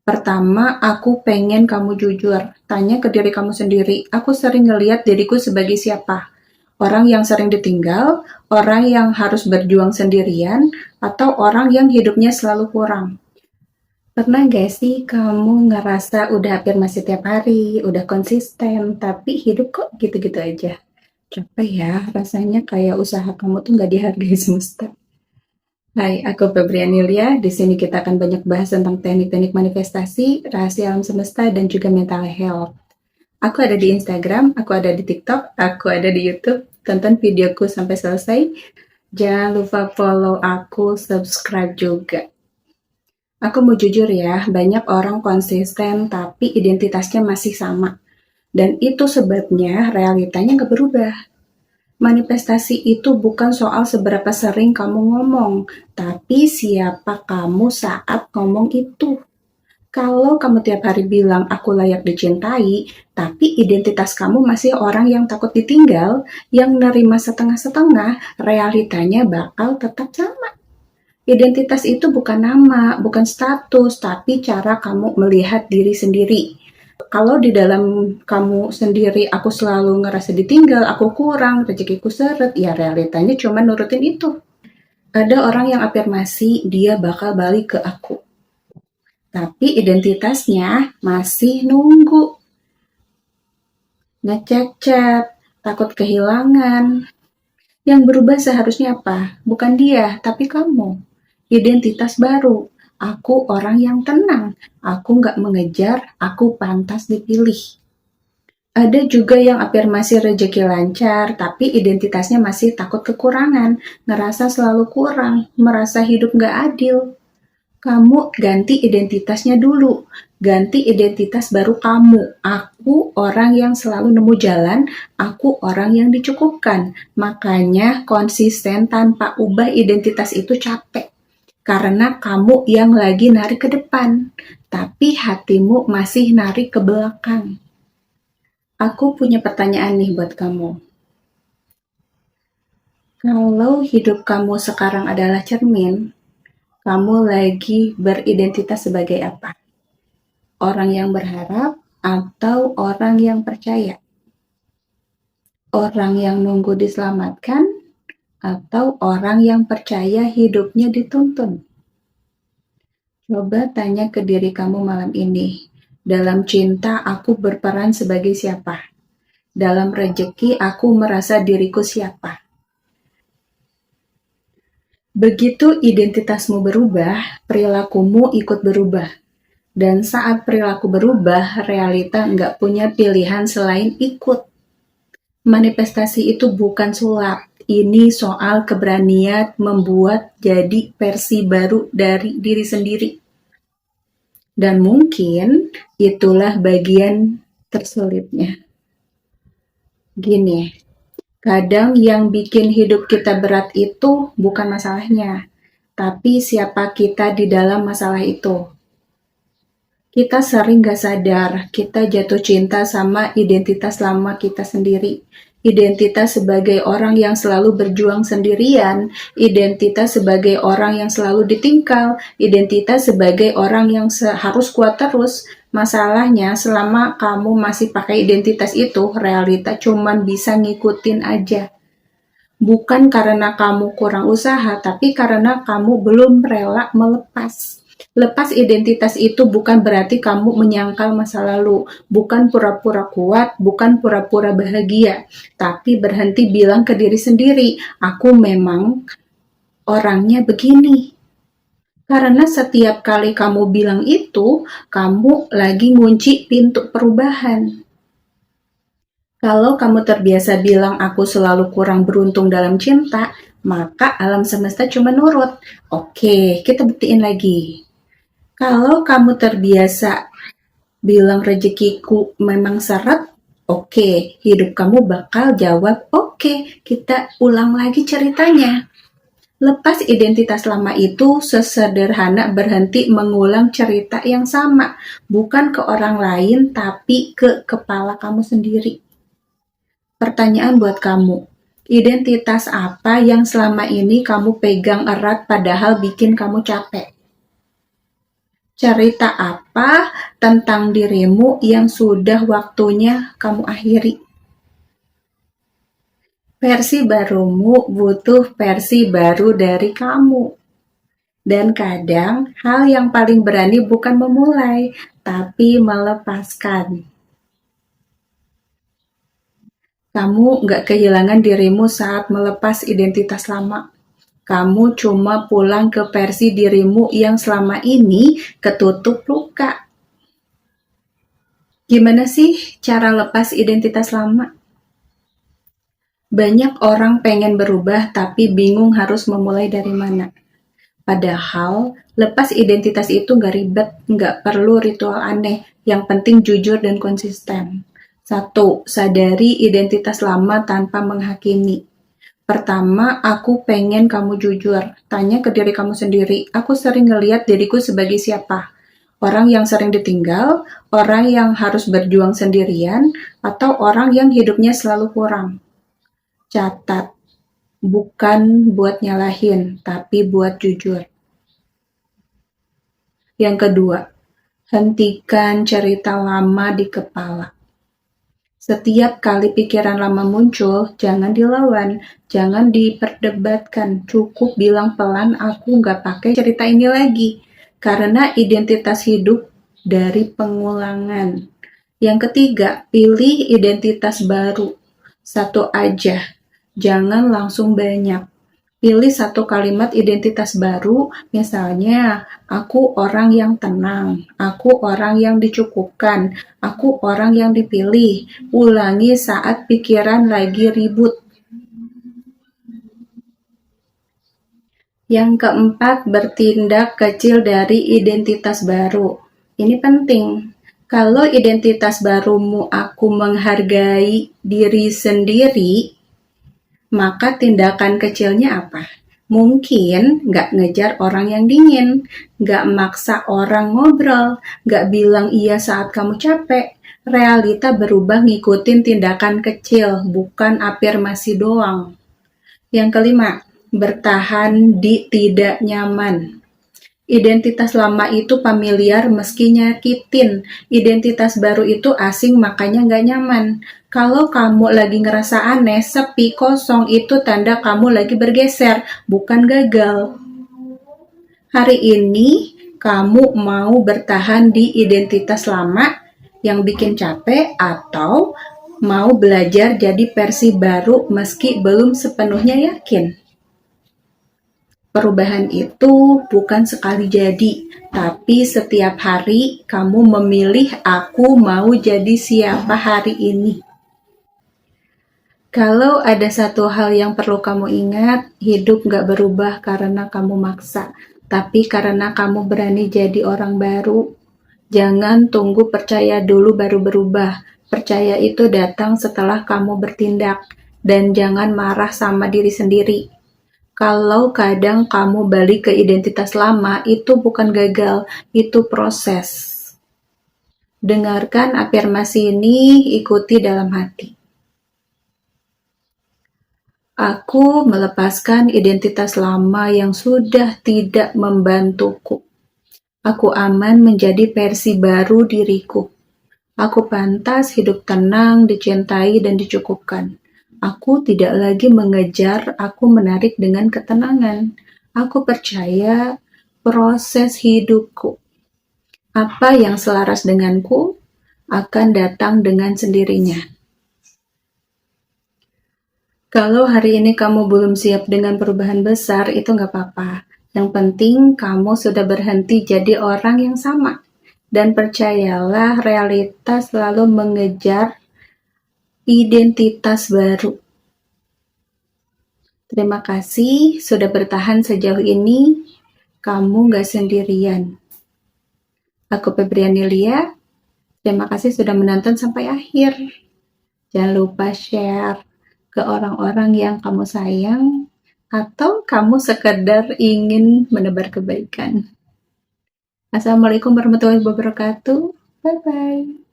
Pertama, aku pengen kamu jujur. Tanya ke diri kamu sendiri, aku sering ngeliat diriku sebagai siapa? Orang yang sering ditinggal, orang yang harus berjuang sendirian, atau orang yang hidupnya selalu kurang? Pernah gak sih kamu ngerasa udah afirmasi tiap hari, udah konsisten, tapi hidup kok gitu-gitu aja? Capek ya, rasanya kayak usaha kamu tuh gak dihargai semesta. Hai, aku Febriani Lia. Di sini kita akan banyak bahas tentang teknik-teknik manifestasi, rahasia alam semesta, dan juga mental health. Aku ada di Instagram, aku ada di TikTok, aku ada di YouTube. Tonton videoku sampai selesai. Jangan lupa follow aku, subscribe juga. Aku mau jujur ya, banyak orang konsisten tapi identitasnya masih sama. Dan itu sebabnya realitanya gak berubah. Manifestasi itu bukan soal seberapa sering kamu ngomong, tapi siapa kamu saat ngomong itu. Kalau kamu tiap hari bilang aku layak dicintai, tapi identitas kamu masih orang yang takut ditinggal, yang nerima setengah-setengah, realitanya bakal tetap sama. Identitas itu bukan nama, bukan status, tapi cara kamu melihat diri sendiri. Kalau di dalam kamu sendiri aku selalu ngerasa ditinggal, aku kurang, rezekiku seret, ya realitanya cuma nurutin itu. Ada orang yang afirmasi dia bakal balik ke aku, tapi identitasnya masih nunggu, ngecek chat, takut kehilangan. Yang berubah seharusnya apa? Bukan dia, tapi kamu. Identitas baru. Aku orang yang tenang. Aku nggak mengejar, aku pantas dipilih. Ada juga yang afirmasi rezeki lancar, tapi identitasnya masih takut kekurangan, ngerasa selalu kurang, merasa hidup nggak adil. Kamu ganti identitasnya dulu, ganti identitas baru kamu. Aku orang yang selalu nemu jalan, aku orang yang dicukupkan. Makanya konsisten tanpa ubah identitas itu capek. Karena kamu yang lagi narik ke depan, tapi hatimu masih narik ke belakang. Aku punya pertanyaan nih buat kamu. Kalau hidup kamu sekarang adalah cermin, kamu lagi beridentitas sebagai apa? Orang yang berharap atau orang yang percaya? Orang yang nunggu diselamatkan atau orang yang percaya hidupnya dituntun? Coba tanya ke diri kamu malam ini. Dalam cinta aku berperan sebagai siapa? Dalam rejeki aku merasa diriku siapa? Begitu identitasmu berubah, perilakumu ikut berubah. Dan saat perilaku berubah, realita nggak punya pilihan selain ikut. Manifestasi itu bukan sulap. Ini soal keberanian membuat jadi versi baru dari diri sendiri. Dan mungkin itulah bagian tersulitnya. Gini, kadang yang bikin hidup kita berat itu bukan masalahnya, tapi siapa kita di dalam masalah itu. Kita sering gak sadar, kita jatuh cinta sama identitas lama kita sendiri. Identitas sebagai orang yang selalu berjuang sendirian, identitas sebagai orang yang selalu ditinggal, identitas sebagai orang yang harus kuat terus. Masalahnya, selama kamu masih pakai identitas itu, realita cuman bisa ngikutin aja. Bukan karena kamu kurang usaha, tapi karena kamu belum rela melepas. Lepas identitas itu bukan berarti kamu menyangkal masa lalu, bukan pura-pura kuat, bukan pura-pura bahagia, tapi berhenti bilang ke diri sendiri, aku memang orangnya begini. Karena setiap kali kamu bilang itu, kamu lagi ngunci pintu perubahan. Kalau kamu terbiasa bilang aku selalu kurang beruntung dalam cinta, maka alam semesta cuma nurut. Oke, kita buktiin lagi. Kalau kamu terbiasa bilang rezekiku memang seret, oke, hidup kamu bakal jawab oke, kita ulang lagi ceritanya. Lepas identitas lama itu sesederhana berhenti mengulang cerita yang sama, bukan ke orang lain tapi ke kepala kamu sendiri. Pertanyaan buat kamu, identitas apa yang selama ini kamu pegang erat padahal bikin kamu capek? Cerita apa tentang dirimu yang sudah waktunya kamu akhiri? Versi barumu butuh versi baru dari kamu. Dan kadang hal yang paling berani bukan memulai, tapi melepaskan. Kamu nggak kehilangan dirimu saat melepas identitas lama. Kamu cuma pulang ke versi dirimu yang selama ini ketutup luka. Gimana sih cara lepas identitas lama? Banyak orang pengen berubah tapi bingung harus memulai dari mana. Padahal, lepas identitas itu nggak ribet, nggak perlu ritual aneh, yang penting jujur dan konsisten. 1. Sadari identitas lama tanpa menghakimi. Pertama, aku pengen kamu jujur. Tanya ke diri kamu sendiri, aku sering ngeliat diriku sebagai siapa? Orang yang sering ditinggal, orang yang harus berjuang sendirian, atau orang yang hidupnya selalu kurang? Catat, bukan buat nyalahin, tapi buat jujur. Yang kedua, hentikan cerita lama di kepala. Setiap kali pikiran lama muncul, jangan dilawan, jangan diperdebatkan. Cukup bilang pelan, aku nggak pakai cerita ini lagi. Karena identitas hidup dari pengulangan. Yang ketiga, pilih identitas baru. Satu aja, jangan langsung banyak. Pilih satu kalimat identitas baru, misalnya, aku orang yang tenang, aku orang yang dicukupkan, aku orang yang dipilih. Ulangi saat pikiran lagi ribut. Yang keempat, bertindak kecil dari identitas baru. Ini penting. Kalau identitas barumu aku menghargai diri sendiri, maka tindakan kecilnya apa? Mungkin nggak ngejar orang yang dingin, nggak maksa orang ngobrol, nggak bilang iya saat kamu capek. Realita berubah ngikutin tindakan kecil, bukan afirmasi doang. Yang kelima, bertahan di tidak nyaman. Identitas lama itu familiar meski nyakitin. Identitas baru itu asing makanya nggak nyaman. Kalau kamu lagi ngerasa aneh, sepi, kosong, itu tanda kamu lagi bergeser, bukan gagal. Hari ini, kamu mau bertahan di identitas lama yang bikin capek atau mau belajar jadi versi baru meski belum sepenuhnya yakin? Perubahan itu bukan sekali jadi, tapi setiap hari kamu memilih aku mau jadi siapa hari ini. Kalau ada satu hal yang perlu kamu ingat, hidup gak berubah karena kamu maksa, tapi karena kamu berani jadi orang baru. Jangan tunggu percaya dulu baru berubah. Percaya itu datang setelah kamu bertindak. Dan jangan marah sama diri sendiri. Kalau kadang kamu balik ke identitas lama, itu bukan gagal, itu proses. Dengarkan afirmasi ini, ikuti dalam hati. Aku melepaskan identitas lama yang sudah tidak membantuku. Aku aman menjadi versi baru diriku. Aku pantas hidup tenang, dicintai, dan dicukupkan. Aku tidak lagi mengejar, aku menarik dengan ketenangan. Aku percaya proses hidupku. Apa yang selaras denganku akan datang dengan sendirinya. Kalau hari ini kamu belum siap dengan perubahan besar, itu nggak apa-apa. Yang penting kamu sudah berhenti jadi orang yang sama. Dan percayalah, realitas selalu mengejar identitas baru. Terima kasih sudah bertahan sejauh ini. Kamu nggak sendirian. Aku Febriani Lia. Terima kasih sudah menonton sampai akhir. Jangan lupa share ke orang-orang yang kamu sayang atau kamu sekedar ingin menebar kebaikan. Assalamualaikum warahmatullahi wabarakatuh. Bye-bye.